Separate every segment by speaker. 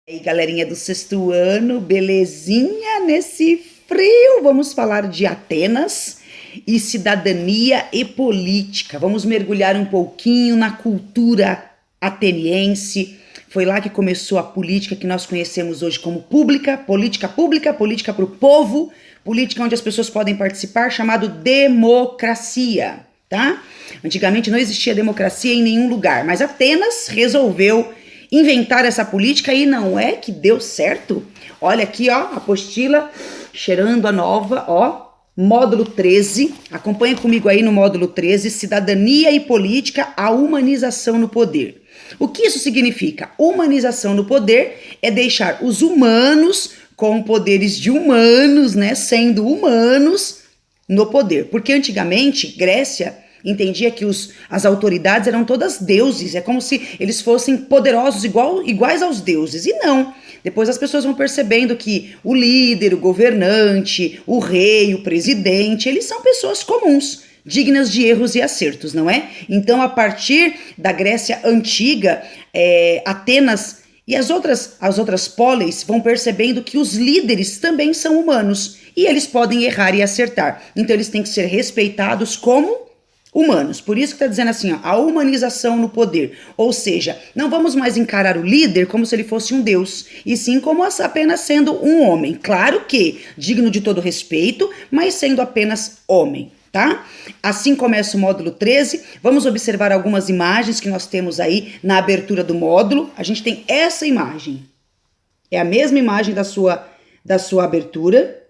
Speaker 1: E aí, galerinha do sexto ano, belezinha nesse frio? Vamos falar de Atenas e cidadania e política. Vamos mergulhar um pouquinho na cultura ateniense. Foi lá que começou a política que nós conhecemos hoje como política para o povo, política onde as pessoas podem participar, chamado democracia, tá? Antigamente não existia democracia em nenhum lugar, mas Atenas resolveu inventar essa política e não é que deu certo? Olha aqui, ó, a apostila cheirando a nova, ó, módulo 13. Acompanha comigo aí no módulo 13, Cidadania e Política, a humanização no poder. O que isso significa? Humanização no poder é deixar os humanos com poderes de humanos, né, sendo humanos no poder. Porque antigamente, Grécia entendia que as autoridades eram todas deuses, é como se eles fossem poderosos iguais aos deuses, e não. Depois as pessoas vão percebendo que o líder, o governante, o rei, o presidente, eles são pessoas comuns, dignas de erros e acertos, não é? Então, a partir da Grécia Antiga, Atenas e as outras polis vão percebendo que os líderes também são humanos, e eles podem errar e acertar. Então, eles têm que ser respeitados como humanos. Por isso que está dizendo assim, ó, a humanização no poder. Ou seja, não vamos mais encarar o líder como se ele fosse um deus, e sim como apenas sendo um homem. Claro que digno de todo respeito, mas sendo apenas homem, tá? Assim começa o módulo 13. Vamos observar algumas imagens que nós temos aí na abertura do módulo. A gente tem essa imagem. É a mesma imagem da sua abertura.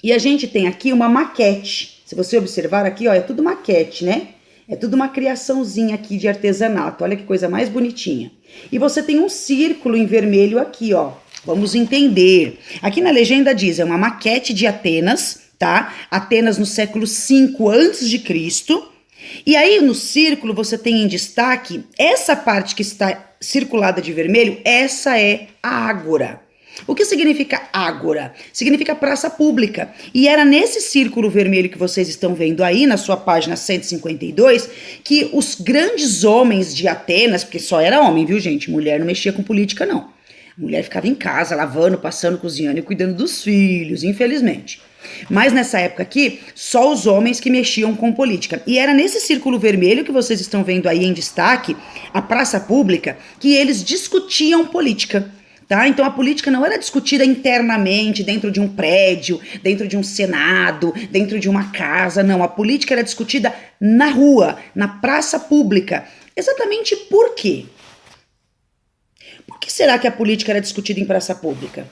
Speaker 1: E a gente tem aqui uma maquete. Se você observar aqui, ó, é tudo maquete, né? É tudo uma criaçãozinha aqui de artesanato. Olha que coisa mais bonitinha. E você tem um círculo em vermelho aqui, ó. Vamos entender. Aqui na legenda diz, é uma maquete de Atenas, tá? Atenas no século 5 a.C. E aí no círculo você tem em destaque essa parte que está circulada de vermelho, essa é a ágora. O que significa ágora? Significa praça pública. E era nesse círculo vermelho que vocês estão vendo aí, na sua página 152, que os grandes homens de Atenas, porque só era homem, viu, gente? Mulher não mexia com política, não. A mulher ficava em casa, lavando, passando, cozinhando e cuidando dos filhos, infelizmente. Mas nessa época aqui, só os homens que mexiam com política. E era nesse círculo vermelho que vocês estão vendo aí em destaque, a praça pública, que eles discutiam política. Tá? Então a política não era discutida internamente, dentro de um prédio, dentro de um senado, dentro de uma casa, não. A política era discutida na rua, na praça pública. Exatamente por quê? Por que será que a política era discutida em praça pública?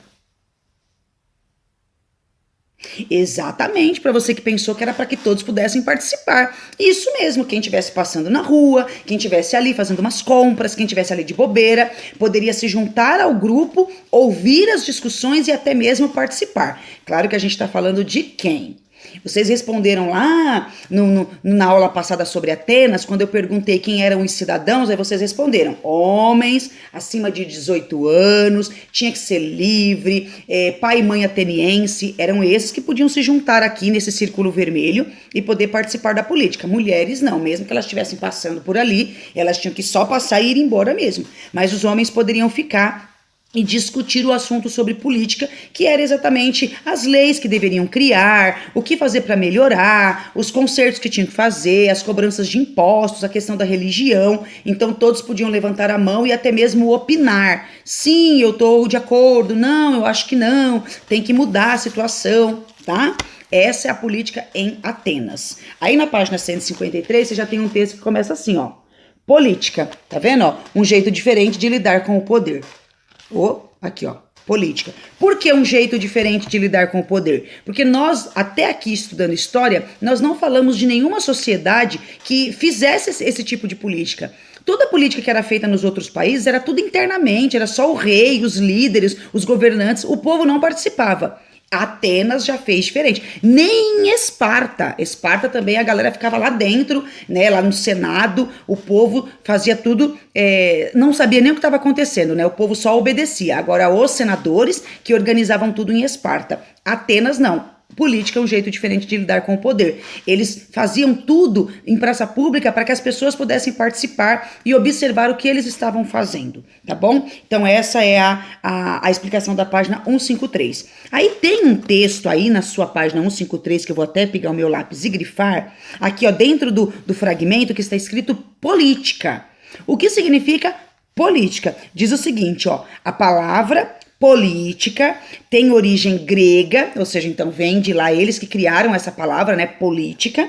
Speaker 1: Exatamente, para você que pensou que era para que todos pudessem participar. Isso mesmo, quem estivesse passando na rua, quem estivesse ali fazendo umas compras, quem estivesse ali de bobeira, poderia se juntar ao grupo, ouvir as discussões e até mesmo participar. Claro que a gente está falando de quem? Vocês responderam lá na aula passada sobre Atenas, quando eu perguntei quem eram os cidadãos, aí vocês responderam, homens acima de 18 anos, tinha que ser livre, pai e mãe ateniense, eram esses que podiam se juntar aqui nesse círculo vermelho e poder participar da política. Mulheres não, mesmo que elas estivessem passando por ali, elas tinham que só passar e ir embora mesmo, mas os homens poderiam ficar e discutir o assunto sobre política, que era exatamente as leis que deveriam criar, o que fazer para melhorar, os consertos que tinham que fazer, as cobranças de impostos, a questão da religião. Então todos podiam levantar a mão e até mesmo opinar. Sim, eu estou de acordo. Não, eu acho que não. Tem que mudar a situação, tá? Essa é a política em Atenas. Aí na página 153 você já tem um texto que começa assim, ó. Política, tá vendo? Ó? Um jeito diferente de lidar com o poder. Aqui, ó, política. Por que um jeito diferente de lidar com o poder? Porque nós, até aqui estudando história, nós não falamos de nenhuma sociedade que fizesse esse tipo de política. Toda a política que era feita nos outros países era tudo internamente, era só o rei, os líderes, os governantes, o povo não participava. Atenas já fez diferente. Nem Esparta. Esparta também a galera ficava lá dentro, né? Lá no Senado, o povo fazia tudo, não sabia nem o que estava acontecendo, né? O povo só obedecia. Agora, os senadores que organizavam tudo em Esparta. Atenas não. política é um jeito diferente de lidar com o poder. Eles faziam tudo em praça pública para que as pessoas pudessem participar e observar o que eles estavam fazendo, tá bom? Então essa é a explicação da página 153. Aí tem um texto aí na sua página 153, que eu vou até pegar o meu lápis e grifar, aqui ó, dentro do fragmento que está escrito política. O que significa política? Diz o seguinte, ó, a palavra política tem origem grega, ou seja, então vem de lá eles que criaram essa palavra, né, política.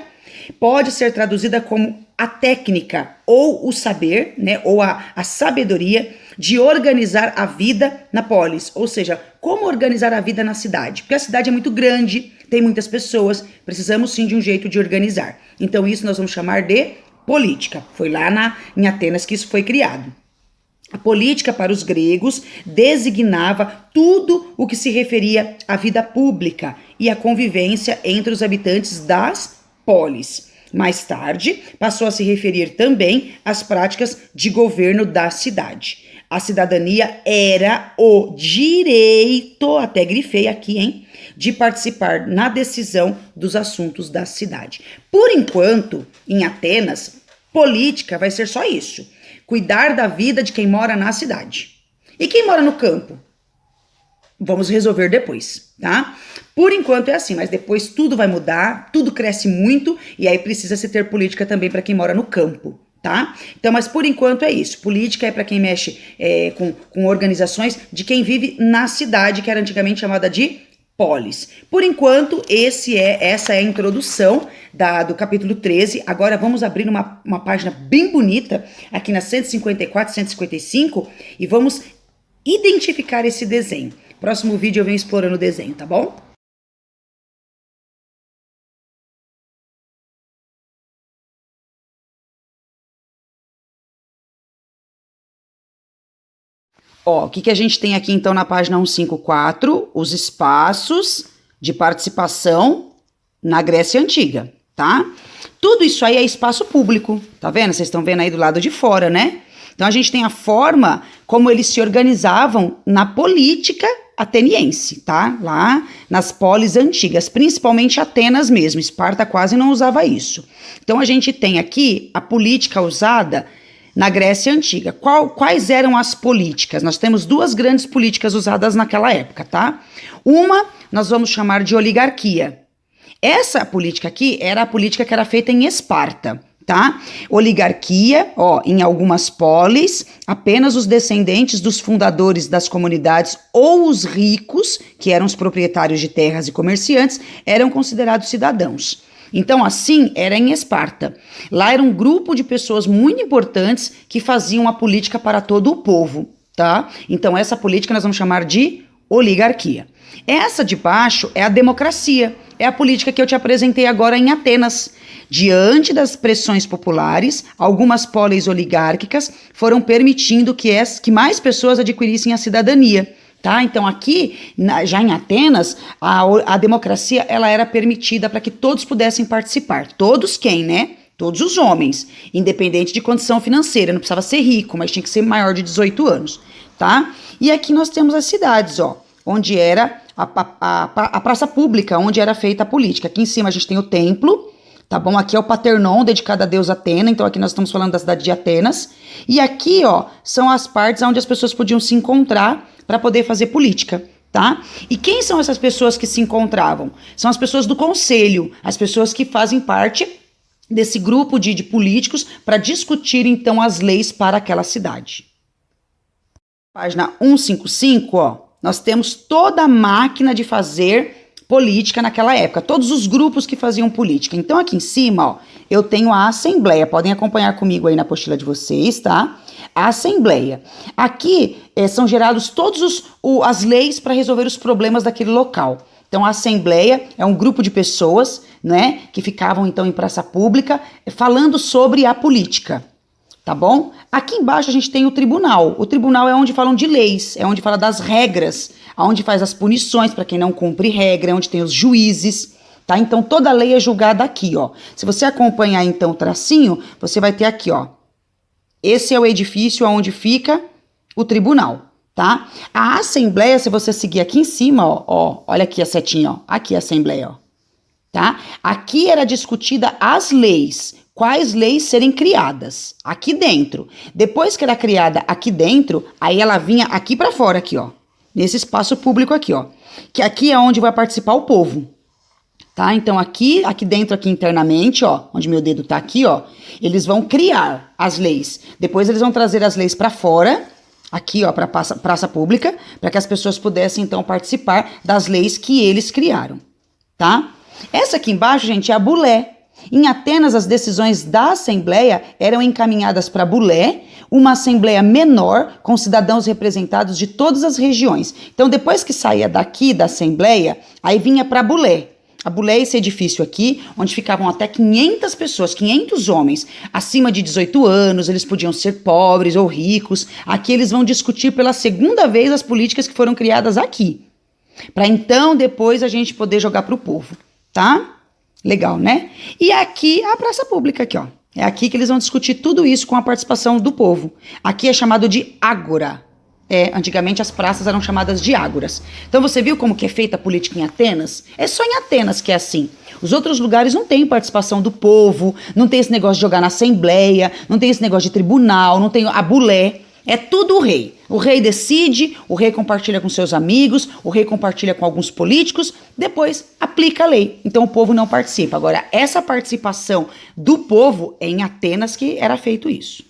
Speaker 1: Pode ser traduzida como a técnica ou o saber, né, ou a sabedoria de organizar a vida na polis, ou seja, como organizar a vida na cidade, porque a cidade é muito grande, tem muitas pessoas, precisamos sim de um jeito de organizar. Então isso nós vamos chamar de política. Foi lá em Atenas que isso foi criado. A política para os gregos designava tudo o que se referia à vida pública e à convivência entre os habitantes das polis. Mais tarde, passou a se referir também às práticas de governo da cidade. A cidadania era o direito, até grifei aqui, hein, de participar na decisão dos assuntos da cidade. Por enquanto, em Atenas, política vai ser só isso. Cuidar da vida de quem mora na cidade. E quem mora no campo? Vamos resolver depois, tá? Por enquanto é assim, mas depois tudo vai mudar, tudo cresce muito e aí precisa se ter política também para quem mora no campo, tá? Então, mas por enquanto é isso. Política é para quem mexe com organizações de quem vive na cidade, que era antigamente chamada de polis. Por enquanto, essa é a introdução do capítulo 13. Agora vamos abrir uma página bem bonita, aqui na 154, 155, e vamos identificar esse desenho. Próximo vídeo eu venho explorando o desenho, tá bom? Ó, o que a gente tem aqui então na página 154? Os espaços de participação na Grécia Antiga, tá? Tudo isso aí é espaço público, tá vendo? Vocês estão vendo aí do lado de fora, né? Então a gente tem a forma como eles se organizavam na política ateniense, tá? Lá nas polis antigas, principalmente Atenas mesmo. Esparta quase não usava isso. Então a gente tem aqui a política usada na Grécia Antiga. Quais eram as políticas? Nós temos duas grandes políticas usadas naquela época, tá? Uma nós vamos chamar de oligarquia. Essa política aqui era a política que era feita em Esparta, tá? Oligarquia, ó, em algumas polis, apenas os descendentes dos fundadores das comunidades ou os ricos, que eram os proprietários de terras e comerciantes, eram considerados cidadãos. Então, assim, era em Esparta. Lá era um grupo de pessoas muito importantes que faziam a política para todo o povo, tá? Então, essa política nós vamos chamar de oligarquia. Essa de baixo é a democracia. É a política que eu te apresentei agora em Atenas. Diante das pressões populares, algumas polis oligárquicas foram permitindo que mais pessoas adquirissem a cidadania. Tá? Então aqui, já em Atenas, a democracia ela era permitida para que todos pudessem participar. Todos quem, né? Todos os homens, independente de condição financeira. Não precisava ser rico, mas tinha que ser maior de 18 anos. Tá? E aqui nós temos as cidades, ó, onde era a praça pública, onde era feita a política. Aqui em cima a gente tem o templo, tá bom? Aqui é o Paternon, dedicado a Deus Atena, então aqui nós estamos falando da cidade de Atenas. E aqui, ó, são as partes onde as pessoas podiam se encontrar para poder fazer política, tá? E quem são essas pessoas que se encontravam? São as pessoas do conselho, as pessoas que fazem parte desse grupo de políticos para discutir, então, as leis para aquela cidade. Página 155, ó, nós temos toda a máquina de fazer política naquela época, todos os grupos que faziam política. Então, aqui em cima, ó, eu tenho a Assembleia, podem acompanhar comigo aí na apostila de vocês, tá? A Assembleia. Aqui são gerados todas as leis para resolver os problemas daquele local. Então, a Assembleia é um grupo de pessoas, né, que ficavam, então, em praça pública, falando sobre a política, tá bom? Aqui embaixo a gente tem o tribunal. O tribunal é onde falam de leis, é onde fala das regras, onde faz as punições para quem não cumpre regra, é onde tem os juízes, tá? Então, toda lei é julgada aqui, ó. Se você acompanhar, então, o tracinho, você vai ter aqui, ó. Esse é o edifício onde fica o tribunal, tá? A assembleia, se você seguir aqui em cima, ó, olha aqui a setinha, ó, aqui a assembleia, ó, tá? Aqui era discutida as leis, quais leis serem criadas, aqui dentro. Depois que era criada aqui dentro, aí ela vinha aqui para fora, aqui, ó, nesse espaço público aqui, ó, que aqui é onde vai participar o povo. Tá? Então aqui dentro, aqui internamente, ó, onde meu dedo tá aqui, ó, eles vão criar as leis. Depois eles vão trazer as leis para fora, aqui, ó, para praça pública, para que as pessoas pudessem então participar das leis que eles criaram, tá? Essa aqui embaixo, gente, é a bulé. Em Atenas, as decisões da assembleia eram encaminhadas para a bulé, uma assembleia menor com cidadãos representados de todas as regiões. Então, depois que saía daqui da assembleia, aí vinha para a bulé. A bulé é esse edifício aqui, onde ficavam até 500 pessoas, 500 homens, acima de 18 anos, eles podiam ser pobres ou ricos. Aqui eles vão discutir pela segunda vez as políticas que foram criadas aqui. Para então, depois, a gente poder jogar para o povo, tá? Legal, né? E aqui, a praça pública aqui, ó. É aqui que eles vão discutir tudo isso com a participação do povo. Aqui é chamado de ágora. Antigamente as praças eram chamadas de ágoras. Então você viu como que é feita a política em Atenas? É só em Atenas que é assim. Os outros lugares não tem participação do povo, não tem esse negócio de jogar na assembleia, não tem esse negócio de tribunal, não tem a bulé. É tudo o rei. O rei decide, o rei compartilha com seus amigos, o rei compartilha com alguns políticos, depois aplica a lei. Então o povo não participa. Agora, essa participação do povo é em Atenas que era feito isso.